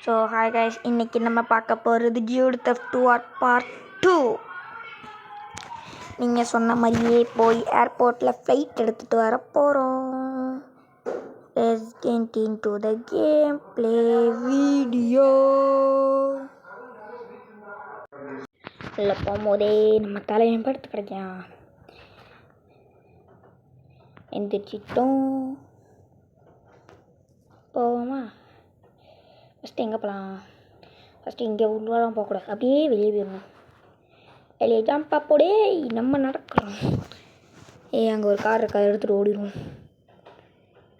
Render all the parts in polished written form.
So hi guys, இன்றைக்கி நம்ம பார்க்க போகிறது டியூட் தெஃப்ட் வார் பார்ட் 2. நீங்கள் சொன்ன மாதிரியே போய் ஏர்போர்ட்டில் ஃப்ளைட் எடுத்துகிட்டு வர போகிறோம். Let's get into the game play video. உள்ளே போகும்போதே நம்ம தலைவன் படுத்து கிடைக்கான். எந்திரிச்சிட்டோம், போவோமா? ஃபஸ்ட்டு எங்கே போகலாம்? ஃபஸ்ட்டு இங்கே உள்ளலாம் போகக்கூடாது, அப்படியே வெளியே போயிடணும். வெளியே ஜாம்பா போடே, நம்ம நடக்கிறோம். அங்கே ஒரு கார் இருக்கா, எடுத்துகிட்டு ஓடிடுவோம்.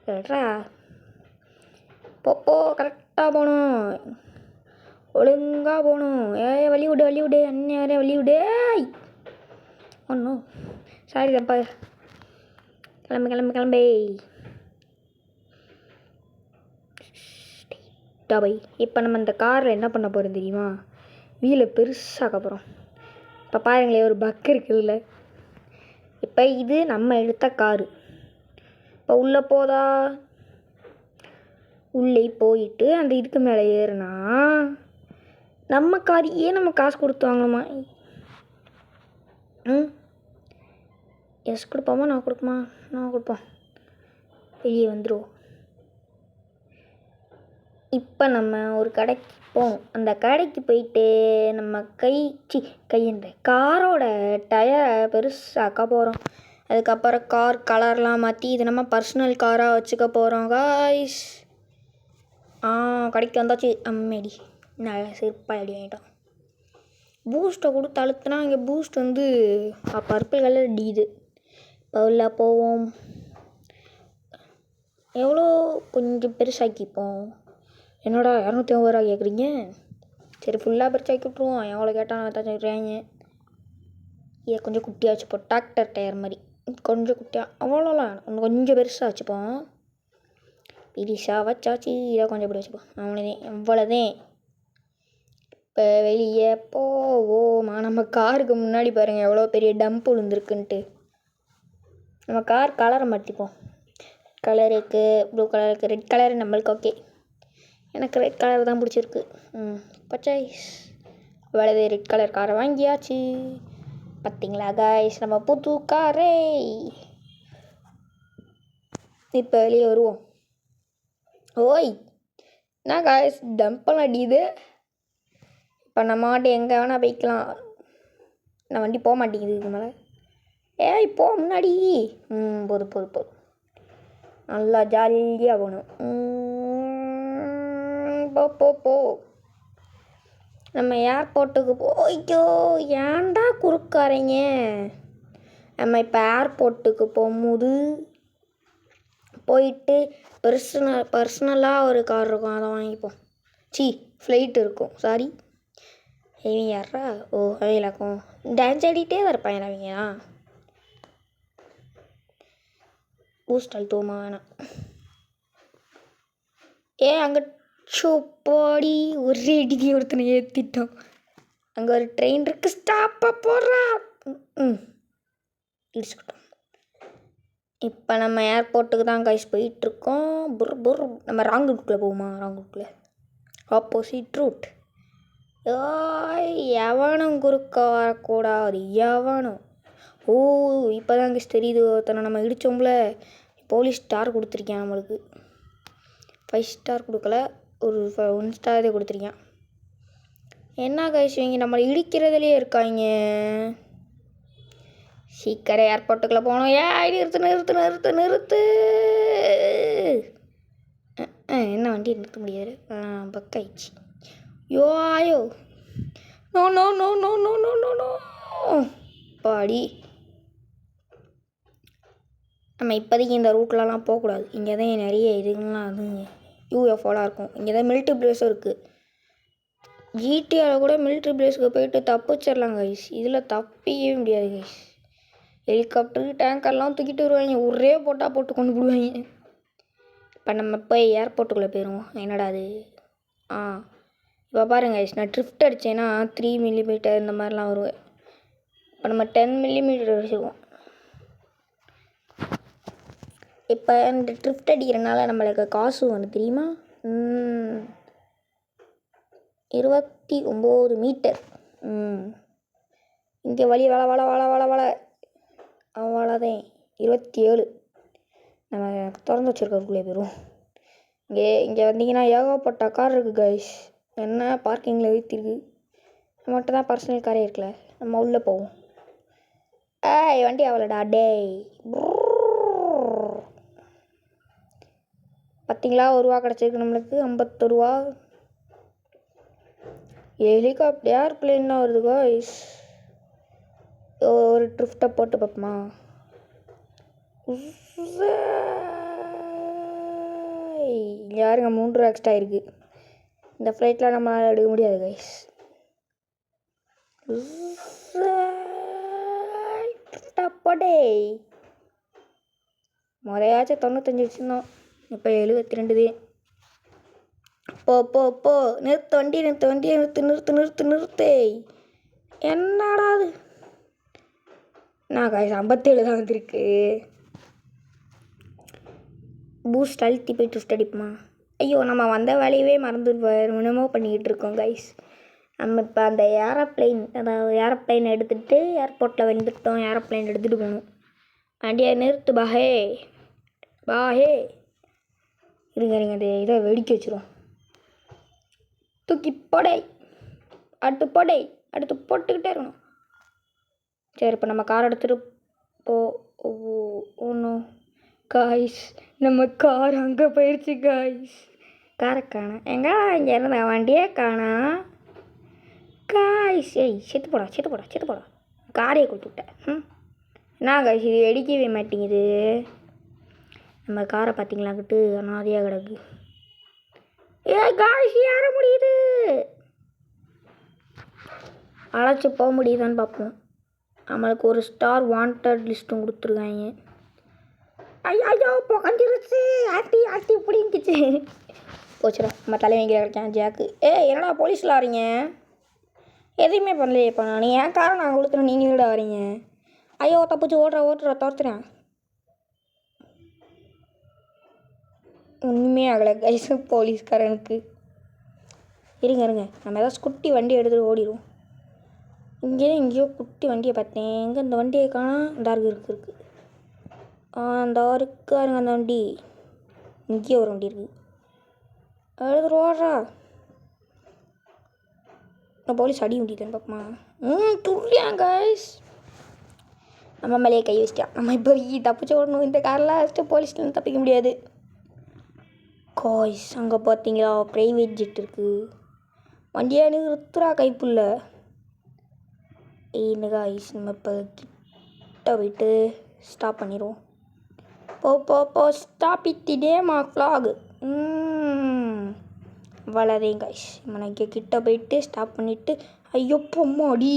கரெக்டா போ, கரெக்டாக போகணும், ஒழுங்காக போகணும். வழி விடு அண்ணன், வழி விடு. ஒன்றும் சாரி தப்பா, கிளம்பு. பை இப்போ நம்ம இந்த காரில் என்ன பண்ண போகிறோம் தெரியுமா? வீலை பெருசாக்க போகிறோம். இப்போ பாருங்களேன், ஒரு பக் இருக்குதுல்ல. இப்போ இது நம்ம எடுத்த காரு. இப்போ உள்ளே போதா, உள்ளே போயிட்டு அந்த இதுக்கு மேலே ஏறுனா நம்ம காரையே நம்ம காசு கொடுத்து வாங்கணுமா? எஸ் கொடுப்போமா? நான் கொடுப்போம். வெளியே வந்துடுவோம். இப்போ நம்ம ஒரு கடைக்கு போவோம். அந்த கடைக்கு போயிட்டு நம்ம காரோட டயரை பெருசாக்க போகிறோம். அதுக்கப்புறம் கார் கலர்லாம் மாற்றி இது நம்ம பர்சனல் காராக வச்சுக்க போகிறோம் காய்ஸ். கடைக்கு வந்தாச்சு. அம்மேடி நல்லா சிறப்பாக ஆகிட்டோம். பூஸ்ட்டை கொடுத்து அழுத்துனா இங்கே பூஸ்ட் வந்து பர்பிள் கலர் டீது. இப்போ உள்ள போவோம். எவ்வளோ கொஞ்சம் பெருசாக்கிப்போம். என்னோட 250 ரூபா கேட்குறீங்க? சரி, ஃபுல்லாக பெருசாக்கி விட்ருவோம். எவ்வளோ கேட்டால் நான் சொல்கிறாங்க. இதை கொஞ்சம் குட்டியாக வச்சுப்போம், டிராக்டர் டயர் மாதிரி கொஞ்சம் குட்டியாக. அவ்வளோலாம் இன்னும் கொஞ்சம் பெருசாக வச்சுப்போம். பெருசாக வச்சாச்சு. இதை கொஞ்சம் இப்படி வச்சுப்போம். அவ்வளோதான். இப்போ வெளியே போவோமா? நம்ம காருக்கு முன்னாடி பாருங்கள் எவ்வளோ பெரிய டம்ப் விழுந்துருக்குன்ட்டு. நம்ம கார் கலரை மாற்றிப்போம். கலருக்கு ப்ளூ கலருக்கு ரெட் கலரு நம்மளுக்கு ஓகே. எனக்கு ரெட் கலர் தான் பிடிச்சிருக்கு. பச்சை அவ்வளவு ரெட் கலர் காரை வாங்கியாச்சு. பார்த்தீங்களா காய்ஸ், நம்ம புது காரே. இப்போ வெளியே வருவோம். ஓய் என்ன காய்ஸ், டம்பெல்லாம் அடியுது. இப்போ நம்ம மாட்டி எங்கே வேணால் போய்க்கலாம். நான் வண்டி போக மாட்டேங்குது இதுக்கு மேலே. போ முன்னாடி. போதும் நல்லா ஜாலியாக போகணும். போ. நம்ம ஏர்போர்ட்டுக்கு போய்க்கோ. ஏன்டா குறுக்காரங்க? நம்ம இப்போ ஏர்போர்ட்டுக்கு போயிட்டு பர்சனலாக ஒரு கார் இருக்கும், அதை வாங்கிப்போம். ஃப்ளைட் இருக்கும். சாரி, அவங்க யாரா? அவங்களாக்கும் டான்ஸ் ஆடிட்டே தான் இருப்பாங்க அவங்கயா. பூஸ்ட் அழுத்துவோமா? வேணாம். அங்கே சோப்பாடி ஒரே அடிக்கி ஒருத்தனை ஏற்றிட்டோம். அங்கே ஒரு ட்ரெயின் இருக்கு, ஸ்டாப்பாக போடுறா. இடிச்சுக்கிட்டோம். இப்போ நம்ம ஏர்போர்ட்டுக்கு தான் கைஸ் போயிட்டுருக்கோம். நம்ம ராங் ரூட்டில் போகுமா? ராங் ரூட்டில் ஆப்போசிட் ரூட். எவனும் குறுக்க வரக்கூடாது, எவனும். இப்போ தான் கைஸ் தெரியுது. ஒருத்தனை நம்ம இடித்தோம்ல, போலீஸ் ஸ்டார் கொடுத்துருக்கேன். நம்மளுக்கு 5 ஸ்டார் கொடுக்கல, ஒரு 1 ஸ்டாரே கொடுத்துருக்கேன். என்ன கைஸ், இவங்க நம்மளை இடிக்கிறதுலேயே இருக்காங்க. சீக்கிரம் ஏர்போர்ட்டுக்குள்ளே போகணும். நிறுத்து. என்ன வண்டி நிறுத்த முடியாது, பக்காயிடுச்சு. ஆயோ நோ பாடி. நம்ம இப்போதைக்கு இந்த ரூட்லலாம் போகக்கூடாது. இங்கே தான் நிறைய இதுங்களாம் அது யூஎஃப்ஓலாம் இருக்கும். இங்கே தான் மிலிட்ரி பிளேஸும் இருக்குது. ஜிடிஆவில் கூட மிலிட்ரி பிளேஸுக்கு போயிட்டு தப்பிச்சிடலாம் கைஸ். இதில் தப்பிக்கவே முடியாது கைஸ். ஹெலிகாப்டரு டேங்கர்லாம் தூக்கிட்டு வருவாங்க, ஒரே போட்டு கொண்டு போடுவாங்க. இப்போ நம்ம போய் ஏர்போர்ட்டுக்குள்ளே போயிடுவோம். என்னடா அது? இப்போ பாருங்க கைஸ், நான் ட்ரிஃப்ட் அடித்தேன்னா 3 மில்லிமீட்டர் இந்த மாதிரிலாம் வருவேன். இப்போ நம்ம 10 மில்லிமீட்டர் வச்சுக்குவோம். இப்போ இந்த ட்ரிஃப்ட் அடிக்கிறனால நம்மளுக்கு காசு வந்து தெரியுமா? 29 மீட்டர். இங்கே வழி வள வள வள வள வள அவ்வளோதான். 27. நம்ம திறந்து வச்சுருக்கக்குள்ளே போயிடும். இங்கே வந்தீங்கன்னா ஏகப்பட்ட கார் இருக்குது கைஸ். என்ன பார்க்கிங்கில் வைத்திருக்கு. நம்மகிட்ட தான் பர்சனல் காரே இருக்குல்ல, நம்ம உள்ளே போவோம். வண்டி அவ்வளோடா டேய். பார்த்தீங்களா, 1 ரூபா கிடச்சிருக்கு நம்மளுக்கு. 51 ரூபா. ஹெலிகாப்டர் ஏர்பிளேன் தான் வருது கைஸ். ஒரு ட்ரிஃப்ட்டை போட்டு பார்ப்போமா. யாருங்க 3 ரூபா எக்ஸ்ட்ரா இருக்குது. இந்த ஃப்ளைட்டில் நம்மளால் எடுக்க முடியாது கைஸ். போட்டே முறையாச்சும் 95 வச்சுருந்தோம், இப்போ 72. போ நிறுத்து வண்டி, நிறுத்து. என்னடா அது? நான் கைஸ் 57 தான் வந்திருக்கு. பூஸ்ட் அழுத்தி போய் ட்விஸ்ட் அடிப்போமா. ஐயோ, நம்ம வந்த வேலையவே மறந்து என்னமோ பண்ணிக்கிட்டு இருக்கோம் கைஸ். நம்ம இப்போ அந்த ஏரோப்ளைன் எடுத்துகிட்டு ஏர்போர்ட்டில் வந்துட்டோம். ஏரோப்ளைன் எடுத்துகிட்டு போகணும். வண்டியை நிறுத்து பாஹே. இருங்க அது இதை வெடிக்க வச்சிரும். தூக்கி போடை, அடுத்து போட்டுக்கிட்டே இருக்கணும். சரி, இப்போ நம்ம கார் எடுத்துகிட்டு ஒன்றும் காய்ஸ், நம்ம கார் அங்கே போயிடுச்சு காய்ஸ். காரை காணா எங்க இங்கே இருந்த வண்டியே காணா காய்ஸ். செத்து போடா. காரையை கொடுத்து விட்டேன். என்ன காய்ஸ், இது வெடிக்கவே மாட்டேங்குது. நம்ம காரை பார்த்தீங்களாக்கிட்டு அனாதையாக கிடக்கு. காய்ஸ், ஏற முடியுது. அழைச்சி போக முடியுதான்னு பார்ப்போம். நம்மளுக்கு ஒரு ஸ்டார் வாண்டட் லிஸ்ட்டும் கொடுத்துருக்காங்க. ஐயோ புகஞ்சிருச்சு. ஆட்டி பிடிங்கிச்சு. போச்சுடா, நம்ம தலைவங்க கிடைக்கான் ஜாக்கு. என்னடா போலீஸில் வரீங்க? எதையுமே பண்ணலையேப்பா நான். ஏன் காரை நாங்கள் கொடுத்துறோம், நீங்கள் கூட வரீங்க. ஐயோ தப்பிச்சு ஓட்டுறா துரத்துறேன். ஒன்றுமே ஆகலை கைஸ் போலீஸ்காரனுக்கு. இருங்க நம்ம ஏதாவது குட்டி வண்டி எடுத்துகிட்டு ஓடிடுவோம். எங்கேயோ குட்டி வண்டியை பார்த்தேன். எங்கே இந்த வண்டியை காணோம். இருக்கு அந்த இருக்காருங்க அந்த வண்டி. இங்கேயே ஒரு வண்டி இருக்குது. எடுத்துகிட்டு ஓடுறா. நான் போலீஸ் அடி முடியுதுன்னு பார்ப்போமா. துள்ளியாங்க கைஸ். நம்ம மேலேயே கை வச்சிட்டான். நம்ம இப்போ தப்பிச்சு ஓடணும். இந்த காரெலாம் வச்சுட்டு போலீஸ்லேருந்து தப்பிக்க முடியாது காய்ஸ். அங்கே பார்த்தீங்களா ப்ரைவேட் ஜெட் இருக்குது. வண்டியை நிறுத்துறா கைப்புள்ள. என்ன காய்ஸ், நம்ம இப்போ கிட்ட போயிட்டு ஸ்டாப் பண்ணிடுவோம். போ ஸ்டாப் இட்டிடே மா ஃப்ளாக். வளரேன் காய்ஸ். நம்ம இங்கே கிட்ட போயிட்டு ஸ்டாப் பண்ணிவிட்டு ஐயோ பொம்மாடி.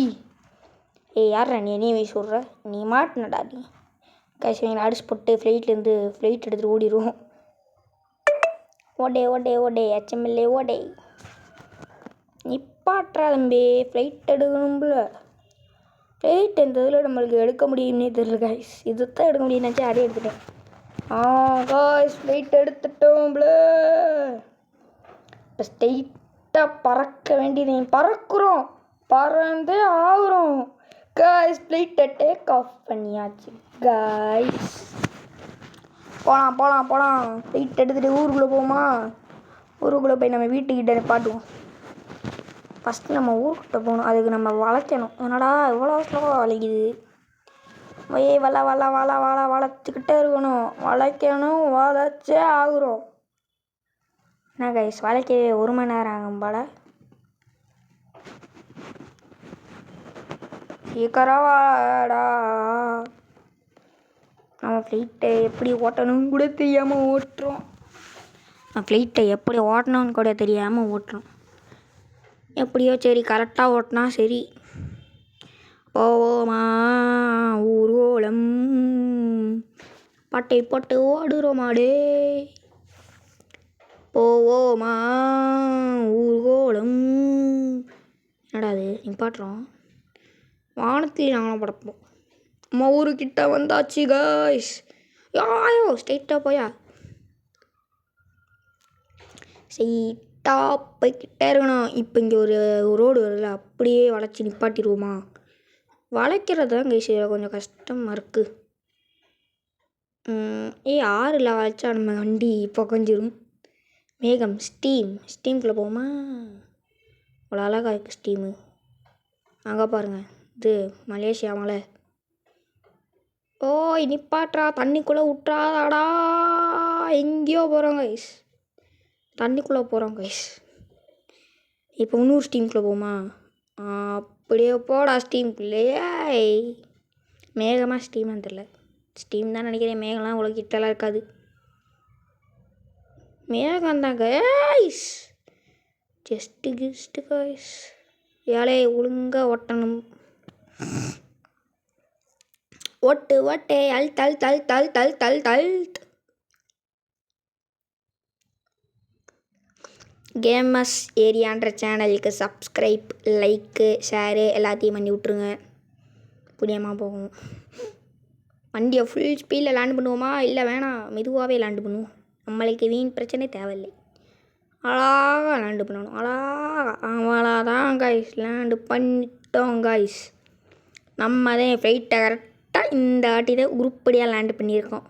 யாரா நீ வயசு சொல்கிற? நீ மாட்டினடா நீ காய்ஸ். எங்களை அடிச்சு போட்டு ஃப்ளைட் எடுத்துகிட்டு ஓடிடுவோம். ஓடே HMLA ஓடே. நிப்பாட்றா தம்பி, ஃப்ளைட் எடுக்கணும்ல. ஃப்ளைட் இந்த இதில் நம்மளுக்கு எடுக்க முடியும்னே தெரியல காய்ஸ். இதுதான் எடுக்க முடியும்னாச்சு, அதே எடுத்துட்டேன். காய்ஸ் ஃப்ளைட் எடுத்துட்டோம்ல. இப்போ ஸ்ட்ரெயிட்டாக பறக்க வேண்டியது. பறக்கிறோம், பறந்தே ஆகுறோம் காய்ஸ். ஃப்ளைட்டை டேக் ஆஃப் பண்ணியாச்சு காய்ஸ். போகலாம். ஃப்ளைட் எடுத்துகிட்டு ஊருக்குள்ளே போவோமா. ஊருக்குள்ளே போய் நம்ம வீட்டுக்கிட்ட நிப்பாட்டுவோம். ஃபஸ்ட்டு நம்ம ஊருக்கிட்ட போகணும். அதுக்கு நம்ம வளைக்கணும். என்னடா இவ்வளோ ஸ்லோவாக வளைக்குது. வளைச்சிக்கிட்டே இருக்கணும். வளைக்கணும், வளைச்சே ஆகுறோம். என்ன கைஸ், வளைக்கவே 1 மணி நேரம் ஆகும் போல. சீக்கிரம் வாடா. நம்ம ஃப்ளைட்டை எப்படி ஓட்டணும்னு கூட தெரியாமல் ஓட்டுறோம். எப்படியோ சரி, கரெக்டாக ஓட்டினா சரி. போவோமா ஊர்வலம், பாட்டை போட்டு ஓடுறோமாடே. போவோமா ஊர்வலம். என்னடா அது நிப்பாட்டுறோம். வானத்தில் நாங்களும் படப்போம். நம்ம ஊருக்கிட்ட வந்தாச்சு காய்ஸ். ஸ்ட்ரெயிட்டாக போயா ஸ்பீடாக போய்கிட்டே இருக்கணும். இப்போ இங்கே ஒரு ரோடு வருதுல்ல, அப்படியே வளைச்சி நிப்பாட்டிடுவோமா? வளைக்கிறது தான் கைஸ் கொஞ்சம் கஷ்டமாக இருக்குது. ஆறில் வளைச்சா நம்ம வண்டி புகஞ்சிரும். மேகம் ஸ்டீம்குள்ளே போகுமா? அவ்வளோ அழகாக இருக்குது ஸ்டீமு. அங்கே பாருங்கள், இது மலேசியா மலை. ஓய் நிப்பாட்றா, தண்ணிக்குள்ளே விட்றாதாடா. எங்கேயோ போகிறோம் கைஸ், தண்ணிக்குள்ளே போகிறோம் கைஸ். இப்போ இன்னொரு ஸ்டீம்குள்ளே போகுமா? அப்படியே போடா ஸ்டீம்குள்ளேயே. மேகமாக ஸ்டீமாக தெரில, ஸ்டீம் தான் நினைக்கிறேன். மேகம்லாம் அவ்வளோ கிட்டலாம் இருக்காது. மேகம் தான் கைஸ், ஜஸ்ட்டு கைஸ். ஏழை ஒழுங்காக ஓட்டணும். ஓட்டு தல். கேமர்ஸ் ஏரியான்ற சேனலுக்கு சப்ஸ்கிரைப், லைக்கு, ஷேரு எல்லாத்தையும் பண்ணி விட்ருங்க. புண்ணியமாக போகும். வண்டியை ஃபுல் ஸ்பீடில் லேண்ட் பண்ணுவோமா? இல்லை வேணாம், மெதுவாகவே லேண்டு பண்ணுவோம். நம்மளுக்கு வீண் பிரச்சனை தேவையில்லை. அழகாக லேண்டு பண்ணணும், அவ்வளோதான் கைஸ். லேண்டு பண்ணிட்டோம் கைஸ். நம்ம தான் ஃப்ளைட்டை கரெக்டாக இந்த வாட்டி தான் உருப்படியாக லேண்டு பண்ணியிருக்கோம்.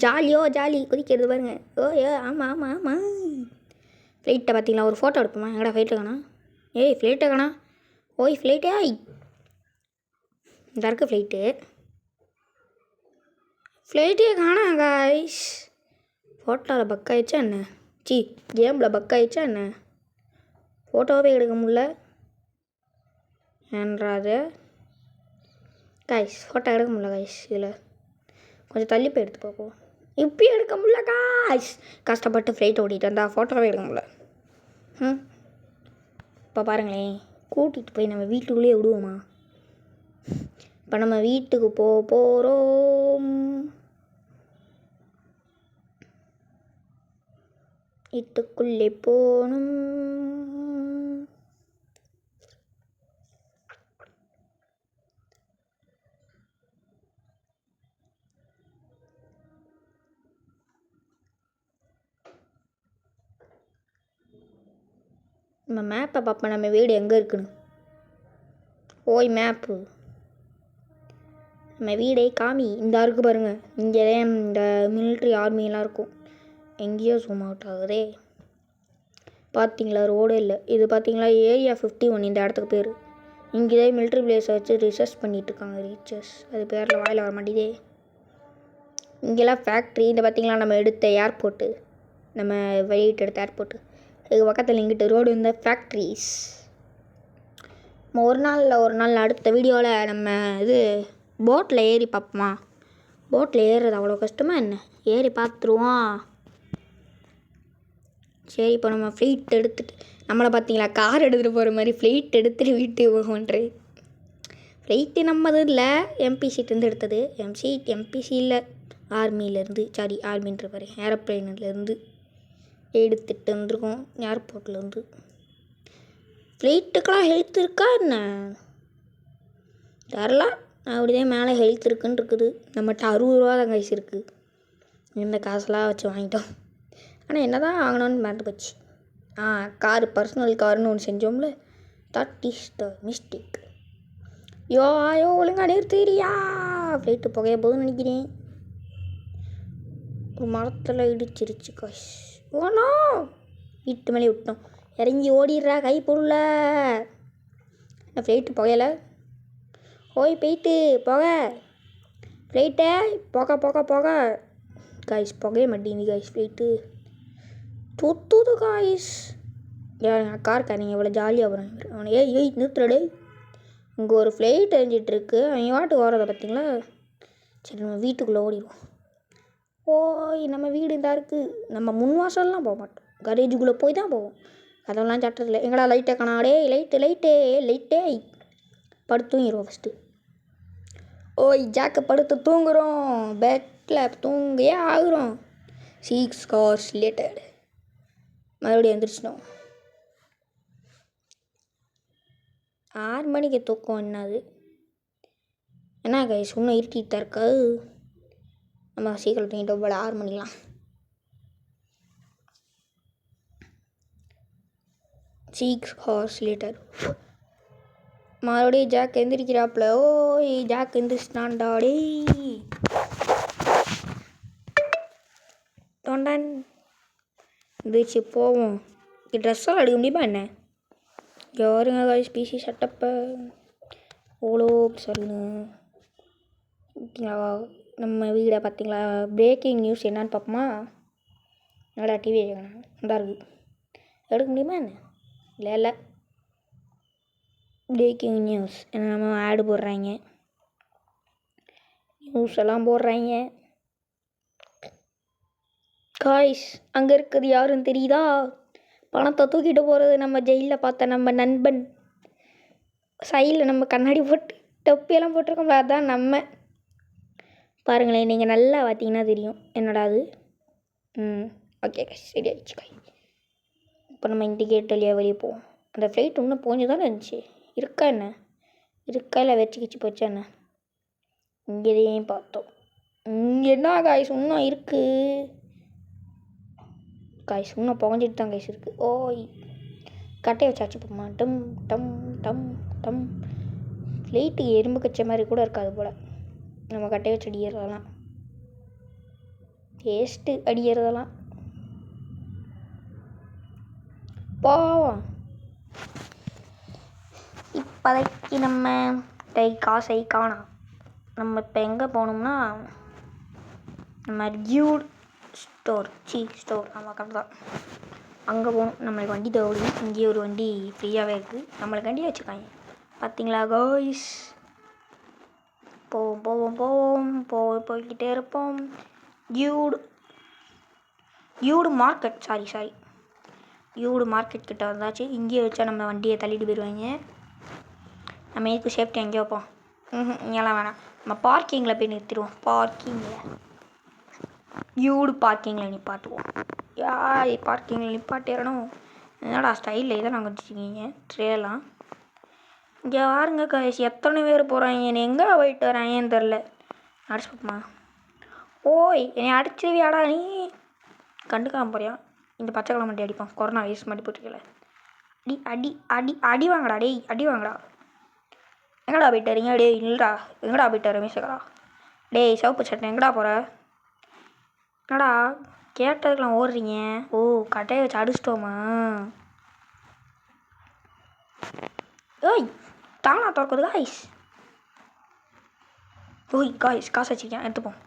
ஜாலி குதிக்கிறது பாருங்க. ஆமாம். ஃப்ளைட்டை பார்த்தீங்களா? ஒரு ஃபோட்டோ எடுப்போமா? எங்கடா ஃப்ளைட்டை காணா? ஃப்ளைட்டை காணா? ஃப்ளைட்டே இந்த இருக்குது ஃப்ளைட்டே காணா கைஸ். ஃபோட்டோவில் பக் ஆயிடுச்சா என்ன? கேமில் பக் ஆயிடுச்சா என்ன? ஃபோட்டோவே எடுக்க முடில என்றாது கைஸ். ஃபோட்டோ எடுக்க முடியல கைஸ். இதில் கொஞ்சம் தள்ளி போய் எடுத்து பார்ப்போம். இப்பயும் எடுக்க முடியல கைஸ். கஷ்டப்பட்டு ஃப்ளைட் ஓட்டிகிட்டு வந்தால் ஃபோட்டோவே எடுக்க முடியல. இப்போ பாருங்களேன், கூட்டிகிட்டு போய் நம்ம வீட்டுக்குள்ளேயே விடுவோமா? இப்போ நம்ம வீட்டுக்கு போகிறோம். வீட்டுக்குள்ளே போகணும். நம்ம மேப்பை பார்ப்போம், நம்ம வீடு எங்கே இருக்குன்னு. மேப்பு, நம்ம வீடே காமி. இந்த இருக்குது பாருங்கள், இங்கே தான் இந்த மிலிட்ரி ஆர்மியெலாம் இருக்கும். எங்கேயோ ஜூம் அவுட் ஆகுதே. பார்த்தீங்களா? ரோடே இல்லை. இது பார்த்தீங்களா? ஏரியா 51 இந்த இடத்துக்கு பேர். இங்கே தான் மிலிட்ரி பிளேஸை வச்சு ரிசர்ச் பண்ணிகிட்ருக்காங்க. ரீச்சர்ஸ் அது பேரில் வாயில் வர மாட்டேதே. இங்கெல்லாம் ஃபேக்ட்ரி. இந்த பார்த்தீங்களா? நம்ம எடுத்த ஏர்போர்ட்டு, நம்ம வெளியிட்டு எடுத்த ஏர்போர்ட்டு. இது பக்கத்தில் இங்கிட்ட ரோடு இந்த ஃபேக்ட்ரிஸ். நம்ம ஒரு நாள் அடுத்த வீடியோவில் நம்ம இது போட்டில் ஏறி பார்ப்போமா? போட்டில் ஏறுறது அவ்வளோ கஷ்டமா என்ன? ஏறி பார்த்துருவோம். சரி, இப்போ நம்ம ஃப்ளைட் எடுத்துகிட்டு, நம்மளை பார்த்தீங்களா கார் எடுத்துகிட்டு போகிற மாதிரி ஃப்ளைட் எடுத்துகிட்டு வீட்டுக்கு போகன்றே. ஃப்ளைட்டு நம்மது இல்லை, எம்பிசிட்டேருந்து எடுத்தது. எம்பிசி இல்லை, ஆர்மியிலேருந்து, ஆர்மின்ற பாரு, ஏரோப்ளைன்லேருந்து எடுத்துகிட்டு வந்துருக்கோம் ஏர்போர்ட்லேருந்து. ஃப்ளைட்டுக்கெலாம் ஹெல்த் இருக்கா என்ன? தரல. அப்படிதான் மேலே ஹெல்த் இருக்குன்னு இருக்குது. நம்மகிட்ட 60 ரூபா தான் கைஸ் இருக்குது. இந்த காசெல்லாம் வச்சு வாங்கிட்டோம். ஆனால் என்ன தான் வாங்கணும்னு மறந்து போச்சு. காரு, பர்சனல் காருன்னு ஒன்று செஞ்சோம்ல, தட் இஸ் த மிஸ்டேக். ஒழுங்கா நிறுத்தியா? ஃப்ளைட்டு புகைய போதுன்னு நினைக்கிறேன். ஒரு மரத்தில் இடிச்சிருச்சு காய்ஸ். ஓனோ, வீட்டு மேலே விட்டோம். இறங்கி ஓடிடுறா கை பொருள. ஃப்ளைட்டு புகையலை. போயிட்டு ஃப்ளைட்டை புகை காய்ஸ். புகைய மாட்டேங்குது காய்ஸ். ஃப்ளைட்டு சுற்றுது காய்ஸ். கார்காரங்க எவ்வளோ ஜாலியாக போகிறாங்க. அவனை நிறுத்துறடே. இங்கே ஒரு ஃப்ளைட் எரிஞ்சிட்ருக்கு, அவங்க வாட்டுக்கு ஓடுறத பார்த்தீங்களா? சரி, நம்ம வீட்டுக்குள்ளே ஓடிடுவோம். நம்ம வீடு இதாக இருக்குது. நம்ம முன் வாசல்லாம் போக மாட்டோம், கரேஜுக்குள்ளே போய் தான் போவோம். அதெல்லாம் சட்டத்தில் எங்கடா லைட்டை காணாடே. லைட்டே படுத்து தூங்கிடுவோம் ஃபஸ்ட்டு. ஜாக்கை படுத்து தூங்குகிறோம். பெட்டில் தூங்கியே ஆகுறோம். 6 hours லேட்டர் மறுபடியும் எழுந்திரிச்சிட்டோம். 6 மணிக்கு தூக்கம். என்னது என்ன கைஸ், இன்னும் இருட்டிட்டு தான் இருக்கா? நம்ம சீக்கிரம் தூங்கிட்டு போல 6 மணிலாம். சிக்ஸ் ஹார்ஸ் லேட்டர் மறுபடியும் ஜாக் எந்திரிக்கிறாப்புல. ஓய் ஜாக் எந்திரிச்சிட்டான்டா டேய். தொண்டன் எந்திரிச்சு போவோம். ட்ரெஸ்ஸெல்லாம் எடுக்க முடியுமா என்ன? யாருங்க காய்ஸ் பிசி சட்டப்பை ஓலோ சொல்லுங்க. பார்த்தீங்களா நம்ம வீடை பார்த்தீங்களா? பிரேக்கிங் நியூஸ் என்னான்னு பார்ப்போமா? என்னடா டிவி நல்லா இருக்குது. எடுக்க முடியுமா என்ன? இல்லை பிரேக்கிங் நியூஸ் நம்ம ஆடு போடுறாங்க, நியூஸ் எல்லாம் போடுறாங்க. காய்ஸ் அங்கே இருக்கிறது யாருன்னு தெரியுதா? பணத்தை தூக்கிட்டு போகிறது நம்ம ஜெயிலில் பார்த்த நம்ம நண்பன். சைடில் நம்ம கண்ணாடி போட்டு தொப்பியெல்லாம் போட்டிருக்கோம்ல, அதுதான் நம்ம. பாருங்களேன், நீங்கள் நல்லா பார்த்தீங்கன்னா தெரியும். என்னடா அது? ஓகே காய்ஸ், சரி ஆயிடுச்சு காய். இப்போ நம்ம இண்டிகேட் வழியாக வெளியே போவோம். அந்த ஃப்ளைட் இன்னும் போஞ்சு தானே இருந்துச்சு. இருக்கா என்ன? இருக்கா இல்லை வச்சுக்கிச்சு போச்சா என்ன? இங்கேதையும் பார்த்தோம். இங்கே என்ன காய்ஸ் இன்னும் இருக்குது. காய்ஸ் இன்னும் புகஞ்சிட்டு தான் காய்ஸ் இருக்குது. ஓய் கட்டையை வச்சாச்சு போமா. டம் டம் டம் டம். ஃப்ளைட்டுக்கு எறும்பு கச்ச மாதிரி கூட இருக்காது போல். நம்ம கட்டையை வச்சு அடிக்கிறதெல்லாம் டேஸ்ட்டு. அடிக்கிறதெல்லாம் போவோம். இப்போதைக்கு நம்ம காசை காணோம். நம்ம இப்போ எங்கே போகணும்னா நம்ம டியூட் ஸ்டோர் ஆமாம் கரெக்ட் தான். அங்கே போகணும். நம்மளுக்கு வண்டி தேவைப்படுது. இங்கேயே ஒரு வண்டி ஃப்ரீயாகவே இருக்குது. நம்மளுக்கு வண்டியை வச்சுக்காங்க. பார்த்தீங்களா காய்ஸ்? போய்கிட்டே இருப்போம். டியூடு மார்க்கெட் டியூடு மார்க்கெட் கிட்ட வந்தாச்சு. இங்கேயே வச்சா நம்ம வண்டியை தள்ளிட்டு போயிடுவாங்க. நம்ம இதுக்கு சேஃப்டி அங்கேயே வைப்போம். இங்கெல்லாம் வேணாம், நம்ம பார்க்கிங்கில் போய் நிறுத்திடுவோம். டியூடு பார்க்கிங்கில் நிப்பாட்டுவோம். பார்க்கிங்கில் நிப்பாட்டிடணும். என்னடா ஸ்டைலில் இதை நாங்கள் வச்சுருக்கீங்க ட்ரேலாம். இங்கே பாருங்க காய்ஸ், எத்தனை பேர் போகிறாங்க. எங்கே போயிட்டு வராங்கன்னு தெரில. அடிச்சு பார்ப்போமா? ஓய் என்னை அடிச்சிருவியாடா நீ? கண்டுக்காம போறியா? இந்த பச்சை கிழமை மட்டும் அடிப்பான். கொரோனா வைரஸ் மட்டும் போட்டுருக்கல. அடி வாங்கடா டேய், அடி வாங்கடா. எங்கடா போயிட்டு வரீங்க? டேய் இல்லைடா, எங்கடா போயிட்டு வர மீசக்கடா? டேய் சிவப்பு சட்டை எங்கடா போகிற? என்னடா கேட்டதுக்கெலாம் ஓடுறீங்க? ஓ கட்டையை வச்சு அடிச்சிட்டோமா? ஓய் தானா திறக்குது காய்ஸ். ஓய் காய்ஸ் காசு வச்சுருக்கேன், எடுத்துப்போம்.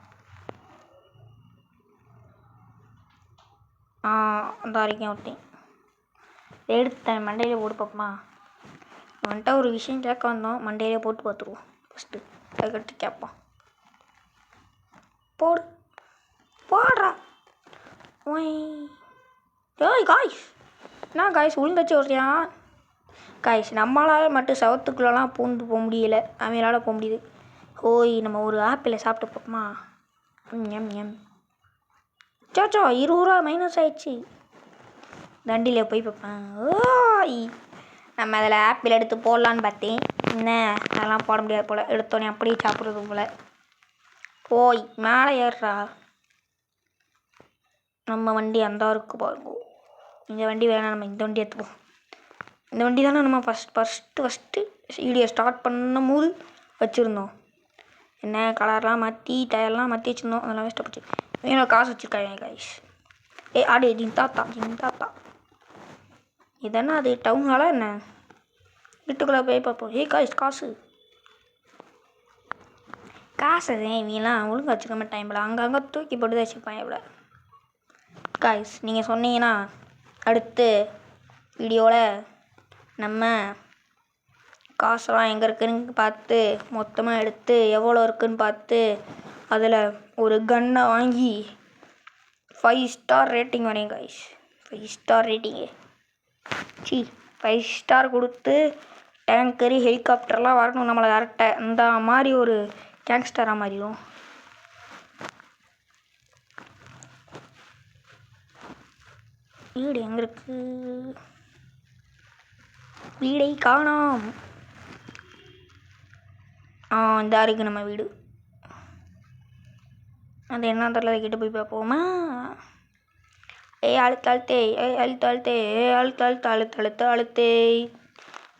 அந்த வரைக்கும் விட்டேன். எடுத்தேன். மண்டையிலே போட்டு பார்ப்போமா? வந்துட்டா ஒரு விஷயம் கேட்க வந்தோம். மண்டையிலே போட்டு பார்த்துருவோம் ஃபஸ்ட்டு. அதுக்கடுத்து கேட்போம். போடுறா. ஓய் காய்ஸ், என்ன காய்ஸ் உளுந்தச்சு ஓடுறியா? காய்ஸ் நம்மளால் மட்டும் சவத்துக்குள்ளலாம் பூந்து போக முடியலை. அவங்களால போக முடியுது. ஓய் நம்ம ஒரு ஆப்பிளை சாப்பிட்டு பார்ப்போமா? எம் சோச்சோ 20 ரூபா மைனஸ் ஆயிடுச்சு. தண்டியில் போய் பார்ப்பேன். ஓய் நம்ம அதில் ஆப்பிள் எடுத்து போடலான்னு பார்த்தேன். என்ன அதெல்லாம் போட முடியாது போல். எடுத்தோடனே அப்படியே சாப்பிட்றது போல். ஓய் மேலே ஏறுறா. நம்ம வண்டி அந்த இருக்குது பாருங்க. இந்த வண்டி வேணாம், நம்ம இந்த வண்டி எடுத்துப்போம். இந்த வண்டி தானே நம்ம ஃபஸ்ட்டு வீடியோ ஸ்டார்ட் பண்ணும் போது வச்சுருந்தோம். என்ன கலர்லாம் மாற்றி டயர்லாம் மாற்றி வச்சுருந்தோம். அதெல்லாம் வேஸ்ட்டாக போச்சு. வேணும் காசு வச்சுருக்காங்க காய்ஸ். ஆடு ஜிந்தாத்தா இதென்ன அது டவுன் ஹாலா என்ன? வீட்டுக்குள்ளே போய் பார்ப்போம். காய்ஸ் காசு இவங்கெல்லாம் ஒழுங்காக வச்சுக்க மாட்டாங்க போல. அங்கங்கே தூக்கி போட்டு தான் வச்சுருப்பாங்க போல. காய்ஸ் நீங்கள் சொன்னீங்கன்னா அடுத்து வீடியோவில் நம்ம காசெல்லாம் எங்கே இருக்குதுன்னு பார்த்து மொத்தமாக எடுத்து எவ்வளோ இருக்குதுன்னு பார்த்து அதில் ஒரு கன்னை வாங்கி 5 ஸ்டார் ரேட்டிங் வரேன் காய்ஸ். 5 ஸ்டார் ரேட்டிங்கு 5 ஸ்டார் கொடுத்து டேங்கரு ஹெலிகாப்டர்லாம் வரணும் நம்மளை கரெக்டை. அந்த மாதிரி ஒரு கேங்ஸ்டராக மாறிடும். வீடு எங்கே இருக்கு? வீடை காணோம். இந்த இருக்குது நம்ம வீடு. அது என்ன தெரியல, கிட்ட போய் பார்ப்போமா? அழுத்தே அழுத்தே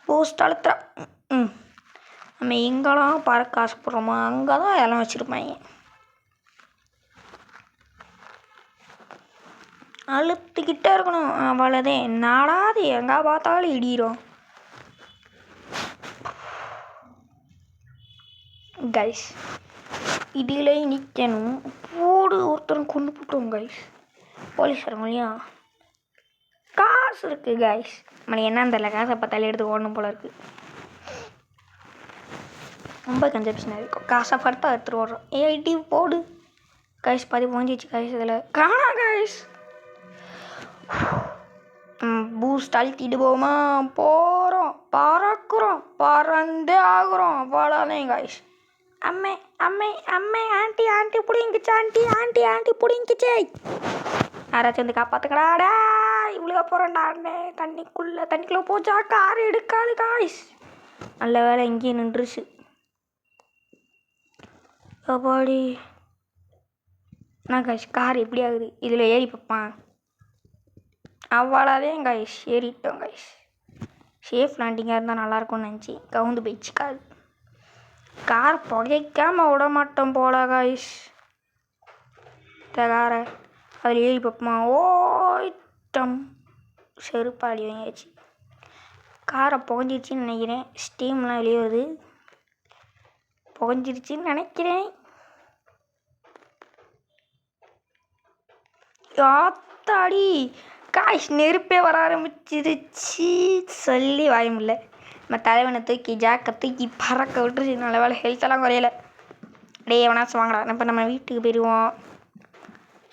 போஸ்ட் அழுத்துறா. நம்ம எங்கெல்லாம் பார்க்க ஆசைப்படுறோமோ அங்கே தான் எல்லாம் வச்சுருப்பாங்க. அழுத்திக்கிட்டே இருக்கணும், அவ்வளோதான். நாடாது எங்கே பார்த்தாலும் இடிக்கிறோம் கைஸ். இதிலே நிற்கணும் போடு, ஒருத்தரும் கொண்டு போட்டோம் கைஸ். போலீஸ்காரங்க இல்லையா, காசு இருக்குது கைஸ். மணி என்னன்னு தெரியல, காசை பார்த்தாலே எடுத்து ஓடணும் போல இருக்குது. ரொம்ப கன்சப்ஷனாக இருக்கும். காசை பார்த்தா எடுத்துகிட்டு ஓடுறோம். ஐடி போடு கைஸ். பாதி போஞ்சிச்சு கைஸ். இதில் காணா கைஸ். பூஸ்ட் அழுத்திட்டு போமா போகிறோம், பறக்குறோம், பறந்தே ஆகுறோம். அவ்வளோதான் கைஸ். அம்மே அம்மே அம்மே ஆண்டி ஆண்டி பிடிங்கிச்சு, ஆண்டி ஆண்டி ஆண்டி பிடிங்கிச்சு. யாராச்சும் வந்து காப்பாற்றுக்கடாடா, இவ்வளோ போகிறோண்டாண்டே. தண்ணிக்குள்ளே போச்சா கார் எடுக்காது காய்ஸ். நல்ல வேலை இங்கேயே நின்றுச்சு. அப்பாடி நான் காய்ஸ், கார் எப்படி ஆகுது? இதில் ஏறி பார்ப்பான். அவ்வளோதான் காய்ஸ், ஏறிட்டோம் காய்ஸ். சேஃப் லேண்டிங்காக இருந்தால் நல்லாயிருக்கும்னு நினச்சி கவுந்து போயிடுச்சு கார். கார் புகைக்காமல் விட மாட்டோம் போல காய்ஸ். இந்த காரை அதில் ஏறி பார்ப்போமா? ஓட்டம் செருப்பாடி வாங்கியாச்சு. காரை புகஞ்சிருச்சின்னு நினைக்கிறேன். ஸ்டீம்லாம் வெளியே வருது. புகஞ்சிருச்சின்னு நினைக்கிறேன். யாத்தாடி காய்ஸ், நெருப்பே வர ஆரம்பிச்சிருச்சு. சொல்லி வாய முடியல. நம்ம தலைவனை தூக்கி ஜாக்கை தூக்கி பறக்க விட்டுருச்சு. நல்ல வேலை ஹெல்த்தெல்லாம் குறையலை. டே எவனாச்சும் வாங்கடா. இப்போ நம்ம வீட்டுக்கு போயிடுவோம்.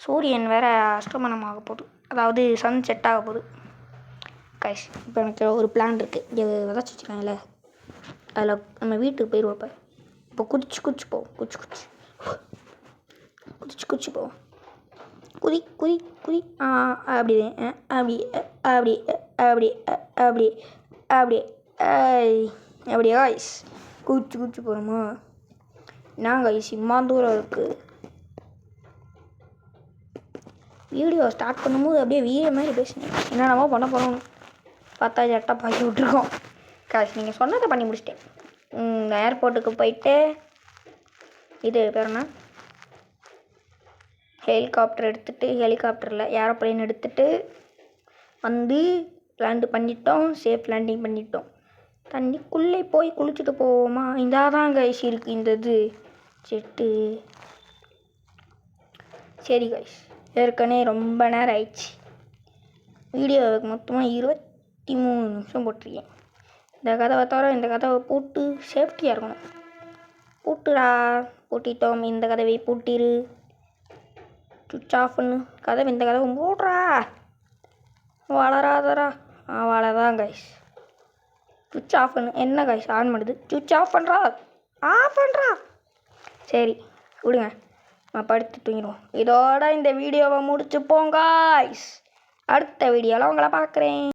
சூரியன் வேறு அஸ்தமனம் ஆக போகுது, அதாவது சன் செட் ஆக போகுது கைஸ். இப்போ எனக்கு ஒரு பிளான் இருக்குது. இங்கே விதைச்சி வச்சுருக்காங்கல்ல, அதில் நம்ம வீட்டுக்கு போயிடுவோம். இப்போ குதிச்சு போவோம். குதிச்சு போவோம். குதி குதி குதி. அப்படி அப்படி அப்படி அப்படி அப்படி அப்படி அப்படியே காய்ஸ். குதிச்சு போகிறோமா? நான் காய்ஸ் இம்மா தூரம் இருக்குது. வீடியோ ஸ்டார்ட் பண்ணும்போது அப்படியே வீர மாதிரி பேசினேன். என்னென்னமோ பண்ண போகிறோம் பார்த்தா ஜட்டா பாக்கி விட்ருக்கோம் காய்ஸ். நீங்கள் சொன்னதை பண்ணி முடிச்சிட்டேன். ஏர்போர்ட்டுக்கு போயிட்டு இது பேருண்ணா ஹெலிகாப்டரில் ஏரோப்ளைன் எடுத்துகிட்டு வந்து லேண்டு பண்ணிட்டோம். சேஃப் லேண்டிங் பண்ணிட்டோம். தண்ணிக்குள்ளே போய் குளிச்சுட்டு போவோமா? இந்தாதான் கைஸ் இருக்குது இந்த இது செட்டு. சரி கைஸ், ஏற்கனவே ரொம்ப நேரம் ஆயிடுச்சு. வீடியோவுக்கு மொத்தமாக 23 நிமிஷம் போட்டிருக்கேன். இந்த கதவை தவிர இந்த கதவை பூட்டு சேஃப்டியாக இருக்கணும். பூட்டுடா. பூட்டிட்டோம். இந்த கதவை பூட்டிரு. சுவிட்ச் ஆஃப் பண்ணு கதவை. இந்த கதவை மூடுறா. வளராதரா. அவ்வளோதான் கைஸ். சுவிட்ச் ஆஃப் பண்ணு. என்ன கைஸ் ஆன் பண்ணுது? சுவிட்ச் ஆஃப் பண்ணுறா. சரி விடுங்க, நான் படுத்து தூங்கிடுவோம். இதோட இந்த வீடியோவை முடிச்சுப்போம் காய்ஸ். அடுத்த வீடியோவில் உங்களை பார்க்குறேன்.